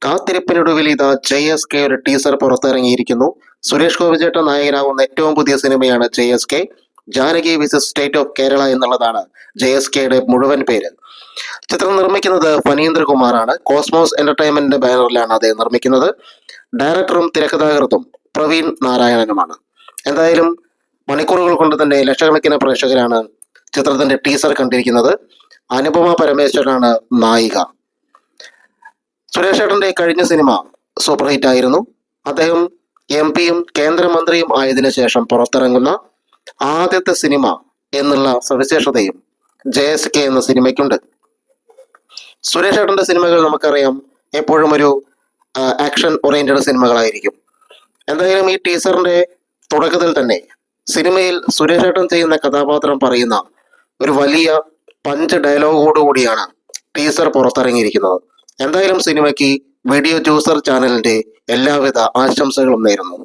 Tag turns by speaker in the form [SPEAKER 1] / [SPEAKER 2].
[SPEAKER 1] കാത്തിരിപ്പിനൊടുവിൽ ഇതാ JSK ഒരു teaser പുറത്തിറങ്ങിയിരിക്കുന്നു. Suresh Gopi ചേട്ടൻ നായകനാകുന്ന ഏറ്റവും പുതിയ സിനിമയാണ് JSK. Janaki visas state of Kerala എന്നുള്ളതാണ് JSKയുടെ മുഴുവൻ പേര്. ചിത്രം നിർമ്മിക്കുന്നത് ഫനീന്ദ്രകുമാറാണ്. കോസ്മോസ് എന്റർടൈൻമെന്റിന്റെ ബാനറിലാണ് അദ്ദേഹം നിർമ്മിക്കുന്നത്. ഡയറക്ടറും തിരക്കഥാകൃത്തും പ്രവീൺ നാരായണനുമാണ്. എന്തായാലും മണിക്കൂറുകൾ കൊണ്ട് തന്നെ ലക്ഷക്കണക്കിന് പ്രേക്ഷകരാണ് ചിത്രത്തിന്റെ ടീസർ കണ്ടിരിക്കുന്നത്. അനുപമ പരമേശ്വരനാണ് നായിക. സുരേഷ് ഏട്ടന്റെ കഴിഞ്ഞ സിനിമ സൂപ്പർ ഹിറ്റ് ആയിരുന്നു. അദ്ദേഹം MP-യും കേന്ദ്രമന്ത്രിയും ആയതിനു ശേഷം പുറത്തിറങ്ങുന്ന ആദ്യത്തെ സിനിമ എന്നുള്ള സവിശേഷതയും JSK എന്ന സിനിമയ്ക്കുണ്ട്. സുരേഷ് ഏട്ടന്റെ സിനിമകൾ നമുക്കറിയാം എപ്പോഴും ഒരു ആക്ഷൻ ഓറിയന്റഡ് സിനിമകളായിരിക്കും. എന്തായാലും ഈ ടീസറിന്റെ തുടക്കത്തിൽ തന്നെ സിനിമയിൽ സുരേഷ് ഏട്ടൻ ചെയ്യുന്ന കഥാപാത്രം പറയുന്ന ഒരു വലിയ പഞ്ച് ഡയലോഗോടുകൂടിയാണ് ടീസർ പുറത്തിറങ്ങിയിരിക്കുന്നത്. എന്തായാലും സിനിമയ്ക്ക് വീഡിയോ ജ്യൂസർ ചാനലിന്റെ എല്ലാവിധ ആശംസകളും നേരുന്നു.